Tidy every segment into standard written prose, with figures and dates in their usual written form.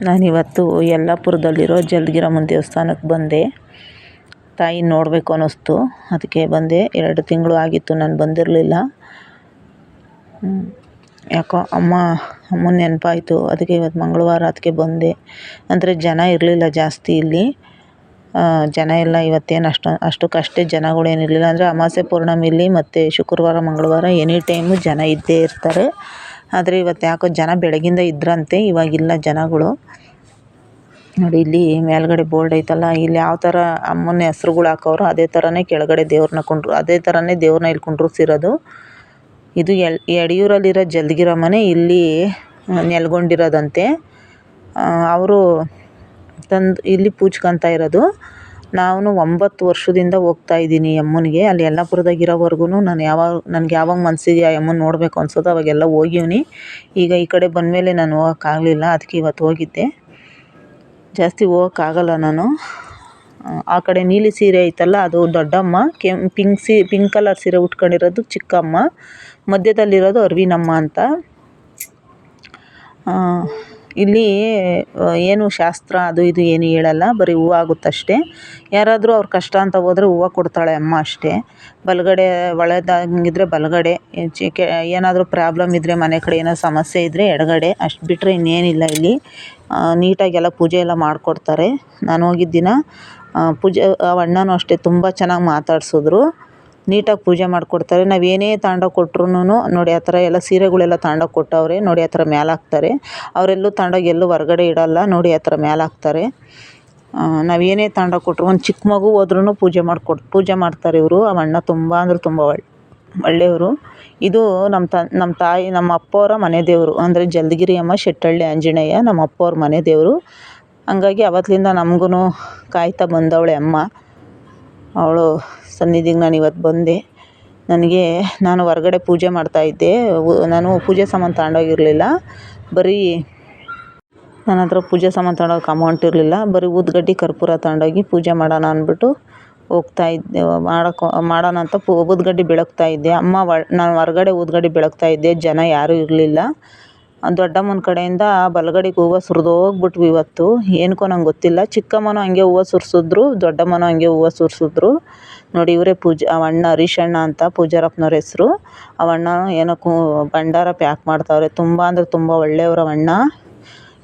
ನಾನಿವತ್ತು ಯಲ್ಲಾಪುರದಲ್ಲಿರೋ ಜಲ್ದಿಗಿರಮ್ಮನ ದೇವಸ್ಥಾನಕ್ಕೆ ಬಂದೆ. ತಾಯಿ ನೋಡಬೇಕು ಅನ್ನಿಸ್ತು, ಅದಕ್ಕೆ ಬಂದೆ. 2 ತಿಂಗಳು ಆಗಿತ್ತು ನಾನು ಬಂದಿರಲಿಲ್ಲ. ಯಾಕೋ ಅಮ್ಮನ ನೆನಪಾಯಿತು, ಅದಕ್ಕೆ ಇವತ್ತು ಮಂಗಳವಾರ ಅದಕ್ಕೆ ಬಂದೆ. ಅಂದರೆ ಜನ ಇರಲಿಲ್ಲ ಜಾಸ್ತಿ ಇಲ್ಲಿ. ಜನ ಎಲ್ಲ ಇವತ್ತೇನು ಅಷ್ಟಕ್ಕಷ್ಟೇ ಜನಗಳೇನಿರಲಿಲ್ಲ. ಅಂದರೆ ಅಮಾವಾಸ್ಯೆ ಪೌರ್ಣಮಿಲಿ ಮತ್ತು ಶುಕ್ರವಾರ ಮಂಗಳವಾರ ಎನಿ ಟೈಮು ಜನ ಇದ್ದೇ ಇರ್ತಾರೆ. ಆದರೆ ಇವತ್ತು ಯಾಕೋ ಜನ ಬೆಳಗಿಂದ ಇದ್ರಂತೆ, ಇವಾಗಿಲ್ಲ ಜನಗಳು. ನೋಡಿ ಇಲ್ಲಿ ಮೇಲ್ಗಡೆ ಬೋರ್ಡ್ ಐತಲ್ಲ, ಇಲ್ಲಿ ಯಾವ ಥರ ಅಮ್ಮನ ಹೆಸ್ರುಗಳು ಹಾಕವ್ರೋ ಅದೇ ಥರನೇ ಕೆಳಗಡೆ ಅದೇ ಥರನೇ ದೇವ್ರನ್ನ ಇಲ್ಲಿ ಕುಂಡ್ರಿಸಿರೋದು. ಇದು ಯಡಿಯೂರಲ್ಲಿರೋ ಜಲ್ದಿಗಿರಮ್ಮನೇ ಇಲ್ಲಿ ನೆಲೆಗೊಂಡಿರೋದಂತೆ. ಅವರು ಇಲ್ಲಿ ಪೂಜ್ಕೊಂತ ಇರೋದು. ನಾನು 9 ವರ್ಷದಿಂದ ಹೋಗ್ತಾ ಇದ್ದೀನಿ ಅಮ್ಮನಿಗೆ. ಅಲ್ಲಿ ಯಲ್ಲಾಪುರದಾಗಿರೋವರೆಗೂ ನನಗೆ ಯಾವಾಗ ಮನಸ್ಸಿಗೆ ಆ ಅಮ್ಮನ ನೋಡಬೇಕು ಅನ್ಸೋದು ಅವಾಗೆಲ್ಲ ಹೋಗಿವ್ನಿ. ಈಗ ಈ ಕಡೆ ಬಂದಮೇಲೆ ನಾನು ಹೋಗೋಕ್ಕಾಗಲಿಲ್ಲ, ಅದಕ್ಕೆ ಇವತ್ತು ಹೋಗಿದ್ದೆ. ಜಾಸ್ತಿ ಹೋಗೋಕ್ಕಾಗಲ್ಲ ನಾನು. ಆ ಕಡೆ ನೀಲಿ ಸೀರೆ ಐತಲ್ಲ ಅದು ದೊಡ್ಡಮ್ಮ, ಪಿಂಕ್ ಕಲರ್ ಸೀರೆ ಉಟ್ಕೊಂಡಿರೋದು ಚಿಕ್ಕಮ್ಮ, ಮಧ್ಯದಲ್ಲಿರೋದು ಅರ್ವಿನಮ್ಮ ಅಂತ. ಇಲ್ಲಿ ಏನು ಶಾಸ್ತ್ರ ಅದು ಇದು ಏನು ಹೇಳಲ್ಲ, ಬರೀ ಹೂವು ಆಗುತ್ತಷ್ಟೇ. ಯಾರಾದರೂ ಅವ್ರ ಕಷ್ಟ ಅಂತ ಹೋದರೆ ಹೂವು ಕೊಡ್ತಾಳೆ ಅಮ್ಮ ಅಷ್ಟೇ. ಬಲಗಡೆ ಒಳ್ಳೆದಾಗಿದ್ದರೆ ಬಲಗಡೆ, ಏನಾದರೂ ಪ್ರಾಬ್ಲಮ್ ಇದ್ದರೆ ಮನೆ ಕಡೆ ಏನೋ ಸಮಸ್ಯೆ ಇದ್ದರೆ ಎಡಗಡೆ, ಅಷ್ಟು ಬಿಟ್ಟರೆ ಇನ್ನೇನಿಲ್ಲ ಇಲ್ಲಿ. ನೀಟಾಗೆಲ್ಲ ಪೂಜೆ ಎಲ್ಲ ಮಾಡಿಕೊಡ್ತಾರೆ. ನಾನು ಹೋಗಿದ್ದ ದಿನ ಅಣ್ಣನೂ ಅಷ್ಟೇ ತುಂಬ ಚೆನ್ನಾಗಿ ಮಾತಾಡಿಸಿದ್ರು. ನೀಟಾಗಿ ಪೂಜೆ ಮಾಡಿಕೊಡ್ತಾರೆ. ನಾವೇನೇ ತಗೊಂಡೋಗಿ ಕೊಟ್ರೂ ನೋಡಿ ಆ ಥರ ಎಲ್ಲ ಸೀರೆಗಳೆಲ್ಲ ತಗೊಂಡೋಗಿ ಕೊಟ್ಟವ್ರೆ ನೋಡಿ, ಆ ಥರ ಮೇಲೆ ಹಾಕ್ತಾರೆ. ಅವರೆಲ್ಲೂ ತಗೊಂಡೋಗಿ ಎಲ್ಲೂ ಹೊರಗಡೆ ಇಡೋಲ್ಲ ನೋಡಿ, ಆ ಥರ ಮೇಲೆ ಹಾಕ್ತಾರೆ. ನಾವೇನೇ ತಗೊಂಡೋಗಿ ಕೊಟ್ಟರು, ಒಂದು ಚಿಕ್ಕ ಮಗು ಹೋದ್ರೂ ಪೂಜೆ ಮಾಡ್ತಾರೆ ಇವರು. ಅಣ್ಣ ತುಂಬ ಅಂದರೆ ತುಂಬ ಒಳ್ಳೆಯವರು. ಇದು ನಮ್ಮ ತಾಯಿ ನಮ್ಮ ಅಪ್ಪವರ ಮನೆ ದೇವರು. ಅಂದರೆ ಜಲ್ದಿಗಿರಿ ಅಮ್ಮ ಶೆಟ್ಟಳ್ಳಿ ಆಂಜನೇಯ ನಮ್ಮ ಅಪ್ಪವ್ರ ಮನೆ ದೇವರು. ಹಂಗಾಗಿ ಅವತ್ತಿಂದ ನಮಗೂ ಕಾಯ್ತಾ ಬಂದವಳೆ ಅಮ್ಮ. ಅವಳು ಸನ್ನಿಧಿಗೆ ನಾನು ಇವತ್ತು ಬಂದೆ. ನಾನು ಹೊರಗಡೆ ಪೂಜೆ ಮಾಡ್ತಾಯಿದ್ದೆ. ನಾನು ಪೂಜೆ ಸಾಮಾನು ತಗೊಂಡೋಗಿರಲಿಲ್ಲ. ಬರೀ ನನ್ನ ಹತ್ರ ಪೂಜೆ ಸಾಮಾನು ತಗೊಂಡೋಗಕ್ಕೆ ಅಮೌಂಟ್ ಇರಲಿಲ್ಲ. ಬರೀ ಊದ್ಗಡ್ಡೆ ಕರ್ಪೂರ ತಗೊಂಡೋಗಿ ಪೂಜೆ ಮಾಡೋಣ ಅಂದ್ಬಿಟ್ಟು ಹೋಗ್ತಾಯಿದ್ದೆ. ಮಾಡೋಣ ಅಂತ ಊದ್ಗಡ್ಡೆ ಬೆಳಗ್ತಾಯಿದ್ದೆ. ನಾನು ಹೊರಗಡೆ ಊದ್ಗಡ್ಡೆ ಬೆಳಗ್ತಾಯಿದ್ದೆ, ಜನ ಯಾರೂ ಇರಲಿಲ್ಲ. ದೊಡ್ಡಮ್ಮನ ಕಡೆಯಿಂದ ಬಲಗಡೆಗೆ ಹೂವು ಸುರಿದೋಗ್ಬಿಟ್ವು ಇವತ್ತು. ಏನಕ್ಕೋ ನಂಗೆ ಗೊತ್ತಿಲ್ಲ. ಚಿಕ್ಕಮ್ಮನೂ ಹಂಗೆ ಹೂವು ಸುರಿಸಿದ್ರು, ದೊಡ್ಡಮ್ಮನೂ ಹಂಗೆ ಹೂವು ಸುರಿಸಿದ್ರು. ನೋಡಿ ಇವರೇ ಅಣ್ಣ ಹರೀಶಣ್ಣ ಅಂತ ಪೂಜಾರಪ್ಪನವ್ರ ಹೆಸರು. ಅವಣ್ಣ ಏನೋ ಭಂಡಾರ ಪ್ಯಾಕ್ ಮಾಡ್ತಾವ್ರೆ. ತುಂಬ ಅಂದರೆ ತುಂಬ ಒಳ್ಳೆಯವರು ಅಣ್ಣ.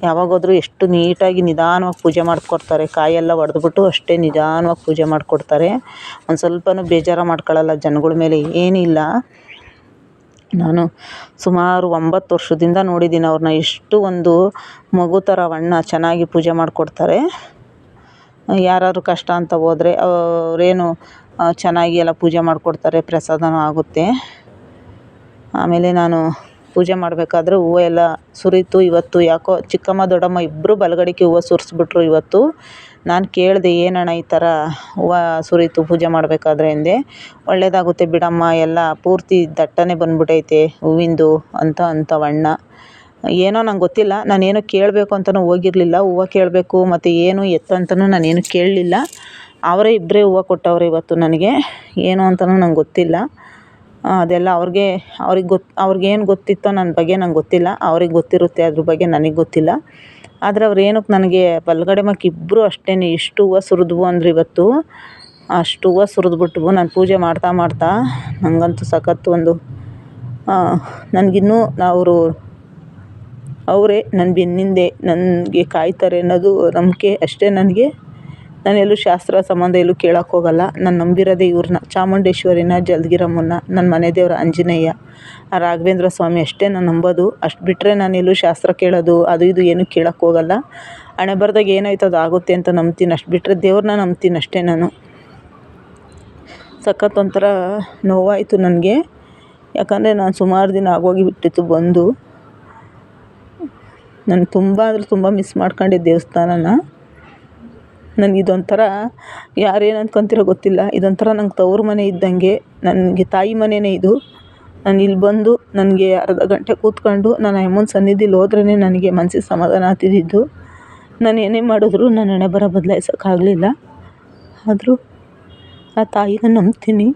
ಯಾವಾಗೋದ್ರೂ ಎಷ್ಟು ನೀಟಾಗಿ ನಿಧಾನವಾಗಿ ಪೂಜೆ ಮಾಡಿಕೊಡ್ತಾರೆ. ಕಾಯೆಲ್ಲ ಹೊಡೆದ್ಬಿಟ್ಟು ಅಷ್ಟೇ ನಿಧಾನವಾಗಿ ಪೂಜೆ ಮಾಡಿಕೊಡ್ತಾರೆ. ಒಂದು ಸ್ವಲ್ಪನೂ ಬೇಜಾರು ಮಾಡ್ಕೊಳ್ಳಲ್ಲ ಜನಗಳ ಮೇಲೆ, ಏನಿಲ್ಲ. ನಾನು ಸುಮಾರು 9 ವರ್ಷದಿಂದ ನೋಡಿದ್ದೀನಿ ಅವ್ರನ್ನ. ಎಷ್ಟು ಒಂದು ಮಗು ಥರ ಅಣ್ಣ ಚೆನ್ನಾಗಿ ಪೂಜೆ ಮಾಡಿಕೊಡ್ತಾರೆ. ಯಾರಾದ್ರು ಕಷ್ಟ ಅಂತ ಹೋದರೆ ಅವರೇನು ಚೆನ್ನಾಗಿ ಎಲ್ಲ ಪೂಜೆ ಮಾಡಿಕೊಡ್ತಾರೆ, ಪ್ರಸಾದನೂ ಆಗುತ್ತೆ. ಆಮೇಲೆ ನಾನು ಪೂಜೆ ಮಾಡಬೇಕಾದ್ರೆ ಹೂವು ಎಲ್ಲ ಸುರಿತು. ಇವತ್ತು ಯಾಕೋ ಚಿಕ್ಕಮ್ಮ ದೊಡ್ಡಮ್ಮ ಇಬ್ಬರು ಬಲಗಡೆಗೆ ಹೂವು ಸುರಿಸ್ಬಿಟ್ರು ಇವತ್ತು. ನಾನು ಕೇಳಿದೆ, ಏನಣ್ಣ ಈ ಥರ ಹೂವು ಸುರಿತು ಪೂಜೆ ಮಾಡಬೇಕಾದ್ರೆ ಅಂದೆ. ಒಳ್ಳೆಯದಾಗುತ್ತೆ ಬಿಡಮ್ಮ, ಎಲ್ಲ ಪೂರ್ತಿ ದಟ್ಟನೆ ಬಂದ್ಬಿಟ್ಟೈತೆ ಹೂವಿಂದು ಅಂತವಣ್ಣ. ಏನೋ ನಂಗೆ ಗೊತ್ತಿಲ್ಲ, ನಾನೇನೋ ಕೇಳಬೇಕು ಅಂತಲೂ ಹೋಗಿರಲಿಲ್ಲ. ಹೂವು ಕೇಳಬೇಕು ಮತ್ತು ಏನು ಎತ್ತಂತನೂ ನಾನೇನು ಕೇಳಲಿಲ್ಲ. ಅವರೇ ಇಬ್ಬರೇ ಹೂವು ಕೊಟ್ಟವ್ರೆ ಇವತ್ತು ನನಗೆ. ಏನು ಅಂತಲೂ ನಂಗೆ ಗೊತ್ತಿಲ್ಲ. ಅದೆಲ್ಲ ಅವ್ರಿಗೇನು ಗೊತ್ತಿತ್ತೋ ನನ್ನ ಬಗ್ಗೆ ನಂಗೆ ಗೊತ್ತಿಲ್ಲ. ಅವ್ರಿಗೆ ಗೊತ್ತಿರುತ್ತೆ ಅದ್ರ ಬಗ್ಗೆ, ನನಗೆ ಗೊತ್ತಿಲ್ಲ. ಆದರೆ ಅವ್ರು ಏನಕ್ಕೆ ನನಗೆ ಬಲಗಡೆ ಮಕ್ಕ ಇಬ್ಬರು ಅಷ್ಟೇ ಎಷ್ಟು ಹೂವು ಸುರಿದ್ವು ಅಂದರೆ ಇವತ್ತು ಅಷ್ಟು ಹೂವು ಸುರಿದ್ಬಿಟ್ವು. ನಾನು ಪೂಜೆ ಮಾಡ್ತಾ ನನಗಂತೂ ಸಖತ್ತು ಒಂದು ನನಗಿನ್ನೂ ಅವರೇ ನನ್ನ ಬೆನ್ನಿಂದೆ ನನಗೆ ಕಾಯ್ತಾರೆ ಅನ್ನೋದು ನಂಬಿಕೆ ಅಷ್ಟೇ ನನಗೆ. ನಾನೆಲ್ಲೂ ಶಾಸ್ತ್ರ ಸಂಬಂಧ ಎಲ್ಲೂ ಕೇಳೋಕ್ಕೆ ಹೋಗಲ್ಲ. ನಾನು ನಂಬಿರೋದೇ ಇವ್ರನ್ನ, ಚಾಮುಂಡೇಶ್ವರಿನ, ಜಲ್ದಿಗಿರಮ್ಮನ್ನ, ನನ್ನ ಮನೆ ದೇವ್ರ ಆಂಜನೇಯ, ಆ ರಾಘವೇಂದ್ರ ಸ್ವಾಮಿ ಅಷ್ಟೇ ನಾನು ನಂಬೋದು. ಅಷ್ಟು ಬಿಟ್ಟರೆ ನಾನೆಲ್ಲೂ ಶಾಸ್ತ್ರ ಕೇಳೋದು ಅದು ಇದು ಏನೂ ಕೇಳೋಕ್ಕೆ ಹೋಗಲ್ಲ. ಹಣೆ ಬರ್ದಾಗ ಏನಾಯ್ತು ಅದು ಆಗುತ್ತೆ ಅಂತ ನಂಬ್ತೀನಿ. ಅಷ್ಟು ಬಿಟ್ಟರೆ ದೇವ್ರನ್ನ ನಂಬ್ತೀನಿ ಅಷ್ಟೇ ನಾನು. ಸಖತ್ ಒಂಥರ ನೋವಾಯಿತು ನನಗೆ. ಯಾಕಂದರೆ ನಾನು ಸುಮಾರು ದಿನ ಆಗೋಗಿಬಿಟ್ಟಿತ್ತು ಬಂದು. ನಾನು ತುಂಬ ಅಂದರೆ ತುಂಬ ಮಿಸ್ ಮಾಡ್ಕೊಂಡಿದ್ದೆ ದೇವಸ್ಥಾನನ. ನನಗಿದೊಂಥರ ಯಾರೇನು ಅಂದ್ಕೊತಿರೋ ಗೊತ್ತಿಲ್ಲ, ಇದೊಂಥರ ನಂಗೆ ತವ್ರ ಮನೆ ಇದ್ದಂಗೆ. ನನಗೆ ತಾಯಿ ಮನೆಯೇ ಇದು. ನಾನು ಇಲ್ಲಿ ಬಂದು ನನಗೆ ಅರ್ಧ ಗಂಟೆ ಕೂತ್ಕೊಂಡು ನಾನು ಅಮ್ಮನ ಸನ್ನಿಧಿಲಿ ಹೋದ್ರೇ ನನಗೆ ಮನಸ್ಸಿಗೆ ಸಮಾಧಾನ ಆಗ್ತಿದ್ದಿದ್ದು. ನಾನು ಏನೇ ಮಾಡಿದ್ರು ನನ್ನ ಹಣೆ ಬರ ಬದಲಾಯಿಸೋಕ್ಕಾಗಲಿಲ್ಲ. ಆದರೂ ಆ ತಾಯಿನ ನಂಬ್ತೀನಿ.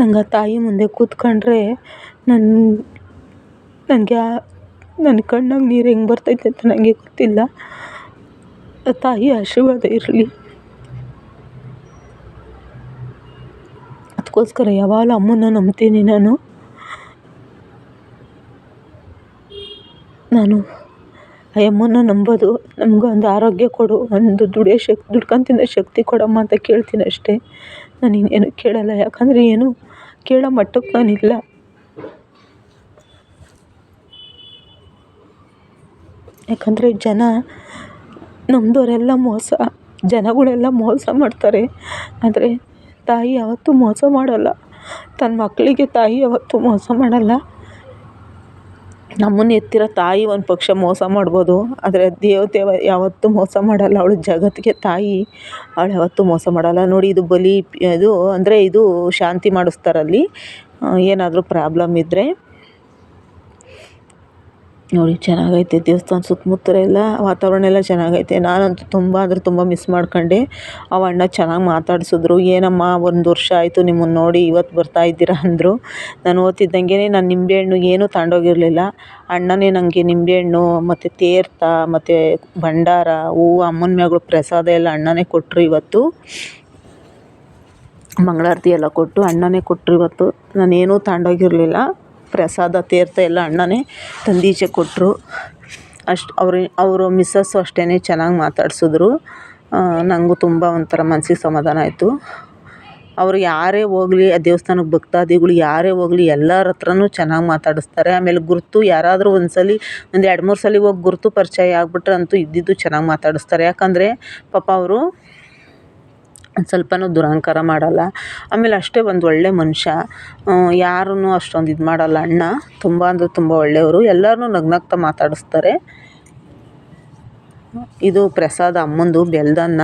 ನಂಗೆ ಆ ತಾಯಿ ಮುಂದೆ ಕೂತ್ಕೊಂಡ್ರೆ ನನಗೆ ನನ್ನ ಕಣ್ಣಾಗ ನೀರು ಹೆಂಗೆ ಬರ್ತೈತೆ ಅಂತ ನನಗೆ ಗೊತ್ತಿಲ್ಲ. ತಾಯಿ ಆಶೀರ್ವಾದ ಇರಲಿ. ಅದಕ್ಕೋಸ್ಕರ ಯಾವಾಗಲೂ ಅಮ್ಮನ್ನ ನಂಬ್ತೀನಿ ನಾನು ಆ ಅಮ್ಮನ್ನ ನಂಬೋದು. ನಮಗೊಂದು ಆರೋಗ್ಯ ಕೊಡು, ಒಂದು ದುಡ್ಕೊಂಡು ತಿನ್ನೋ ಶಕ್ತಿ ಕೊಡಮ್ಮ ಅಂತ ಕೇಳ್ತೀನಿ ಅಷ್ಟೇ. ನಾನು ಇನ್ನೇನು ಕೇಳಲ್ಲ, ಯಾಕಂದರೆ ಏನು ಕೇಳೋ ಮಟ್ಟಕ್ಕೆ ನಾನಿಲ್ಲ. ಯಾಕಂದರೆ ಜನ ನಮ್ಮದವರೆಲ್ಲ ಜನಗಳೆಲ್ಲ ಮೋಸ ಮಾಡ್ತಾರೆ. ಆದರೆ ತಾಯಿ ಯಾವತ್ತೂ ಮೋಸ ಮಾಡಲ್ಲ. ತನ್ನ ಮಕ್ಕಳಿಗೆ ತಾಯಿ ಯಾವತ್ತೂ ಮೋಸ ಮಾಡಲ್ಲ. ನಮ್ಮನ್ನು ಎತ್ತಿರೋ ತಾಯಿ ಒಂದು ಪಕ್ಷ ಮೋಸ ಮಾಡ್ಬೋದು, ಆದರೆ ದೇವತೆ ಯಾವತ್ತೂ ಮೋಸ ಮಾಡಲ್ಲ. ಅವಳು ಜಗತ್ತಿಗೆ ತಾಯಿ, ಅವಳು ಯಾವತ್ತೂ ಮೋಸ ಮಾಡಲ್ಲ. ನೋಡಿ, ಇದು ಬಲಿ ಇದು ಅಂದರೆ ಇದು ಶಾಂತಿ ಮಾಡಿಸ್ತಾರಲ್ಲಿ ಏನಾದರೂ ಪ್ರಾಬ್ಲಮ್ ಇದ್ದರೆ. ನೋಡಿ, ಚೆನ್ನಾಗೈತೆ ದೇವಸ್ಥಾನ. ಸುತ್ತಮುತ್ತ ಎಲ್ಲ ವಾತಾವರಣ ಎಲ್ಲ ಚೆನ್ನಾಗೈತೆ. ನಾನಂತೂ ತುಂಬ ಅಂದರೆ ತುಂಬ ಮಿಸ್ ಮಾಡ್ಕೊಂಡೆ. ಅವ ಅಣ್ಣ ಚೆನ್ನಾಗಿ ಮಾತಾಡಿಸಿದ್ರು. ಏನಮ್ಮ, 1 ವರ್ಷ ಆಯಿತು ನಿಮ್ಮನ್ನು ನೋಡಿ, ಇವತ್ತು ಬರ್ತಾ ಇದ್ದೀರಾ ಅಂದರು. ನಾನು ಓದ್ತಿದ್ದಂಗೆ ನಾನು ನಿಂಬೆಹಣ್ಣು ಏನೂ ತಗೊಂಡೋಗಿರಲಿಲ್ಲ. ಅಣ್ಣನೇ ನನಗೆ ನಿಂಬೆಹಣ್ಣು ಮತ್ತು ತೀರ್ಥ ಮತ್ತು ಭಂಡಾರ, ಹೂವು, ಅಮ್ಮನ ಮ್ಯಾಗಳು ಪ್ರಸಾದ ಎಲ್ಲ ಅಣ್ಣನೇ ಕೊಟ್ಟರು. ಇವತ್ತು ಮಂಗಳಾರತಿ ಎಲ್ಲ ಕೊಟ್ಟು ಅಣ್ಣನೇ ಕೊಟ್ಟರು. ಇವತ್ತು ನಾನೇನೂ ತಗೊಂಡೋಗಿರಲಿಲ್ಲ. ಪ್ರಸಾದ ತೀರ್ಥ ಎಲ್ಲ ಅಣ್ಣನೇ ತಂದೀಚೆ ಕೊಟ್ಟರು. ಅವರು ಮಿಸ್ಸಸ್ಸು ಅಷ್ಟೇ ಚೆನ್ನಾಗಿ ಮಾತಾಡಿಸಿದ್ರು. ನನಗೂ ತುಂಬ ಒಂಥರ ಮನಸ್ಸಿಗೆ ಸಮಾಧಾನ ಆಯಿತು. ಅವರು ಯಾರೇ ಹೋಗಲಿ, ಆ ದೇವಸ್ಥಾನಕ್ಕೆ ಭಕ್ತಾದಿಗಳು ಯಾರೇ ಹೋಗಲಿ ಎಲ್ಲರ ಹತ್ರನೂ ಚೆನ್ನಾಗಿ ಮಾತಾಡಿಸ್ತಾರೆ. ಆಮೇಲೆ ಗುರುತು ಯಾರಾದರೂ ಒಂದು 2-3 ಸಲ ಹೋಗಿ ಗುರುತು ಪರಿಚಯ ಆಗಿಬಿಟ್ರೆ ಅಂತೂ ಇದ್ದಿದ್ದು ಚೆನ್ನಾಗಿ ಮಾತಾಡಿಸ್ತಾರೆ. ಯಾಕಂದರೆ ಪಾಪ ಅವರು ಒಂದು ಸ್ವಲ್ಪನೂ ದುರಹಂಕಾರ ಮಾಡಲ್ಲ. ಆಮೇಲೆ ಅಷ್ಟೇ ಒಂದು ಒಳ್ಳೆ ಮನುಷ್ಯ. ಯಾರನ್ನೂ ಅಷ್ಟೊಂದು ಇದು ಮಾಡಲ್ಲ ಅಣ್ಣ. ತುಂಬ ಅಂದರೆ ತುಂಬ ಒಳ್ಳೆಯವರು. ಎಲ್ಲರನ್ನೂ ನಗ್ನಗ್ತಾ ಮಾತಾಡಿಸ್ತಾರೆ. ಇದು ಪ್ರಸಾದ ಅಮ್ಮಂದು ಬೆಲ್ದನ್ನ.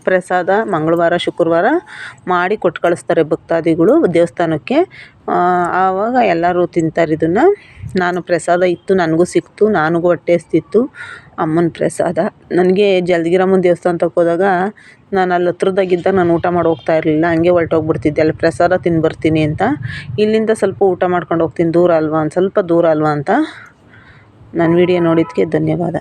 ಪ್ರಸಾದ ಮಂಗಳವಾರ ಶುಕ್ರವಾರ ಮಾಡಿ ಕೊಟ್ಟು ಕಳಿಸ್ತಾರೆ ಭಕ್ತಾದಿಗಳು ದೇವಸ್ಥಾನಕ್ಕೆ. ಆವಾಗ ಎಲ್ಲರೂ ತಿಂತಾರೆ ಇದನ್ನು. ನಾನು ಪ್ರಸಾದ ಇತ್ತು, ನನಗೂ ಸಿಕ್ತು, ನನಗೂ ಹೊಟ್ಟೆ ಹಸ್ದಿತ್ತು. ಅಮ್ಮನ ಪ್ರಸಾದ ನನಗೆ ಜಲ್ದಿಗಿರಮ್ಮನ ದೇವಸ್ಥಾನಕ್ಕೆ ಹೋದಾಗ ನಾನು ಅಲ್ಲಿ ಹತ್ರದಾಗಿದ್ದಾಗ ನಾನು ಊಟ ಮಾಡಿ ಹೋಗ್ತಾ ಇರಲಿಲ್ಲ. ಹಂಗೆ ಹೊರಟೋಗ್ಬಿಡ್ತಿದ್ದೆ ಅಲ್ಲಿ ಪ್ರಸಾದ ತಿಂದು ಬರ್ತೀನಿ ಅಂತ. ಇಲ್ಲಿಂದ ಸ್ವಲ್ಪ ಊಟ ಮಾಡ್ಕೊಂಡು ಹೋಗ್ತೀನಿ, ದೂರ ಅಲ್ವಾ, ಒಂದು ಸ್ವಲ್ಪ ದೂರ ಅಲ್ವಾ ಅಂತ. ನನ್ನ ವಿಡಿಯೋ ನೋಡಿದ್ದಕ್ಕೆ ಧನ್ಯವಾದ.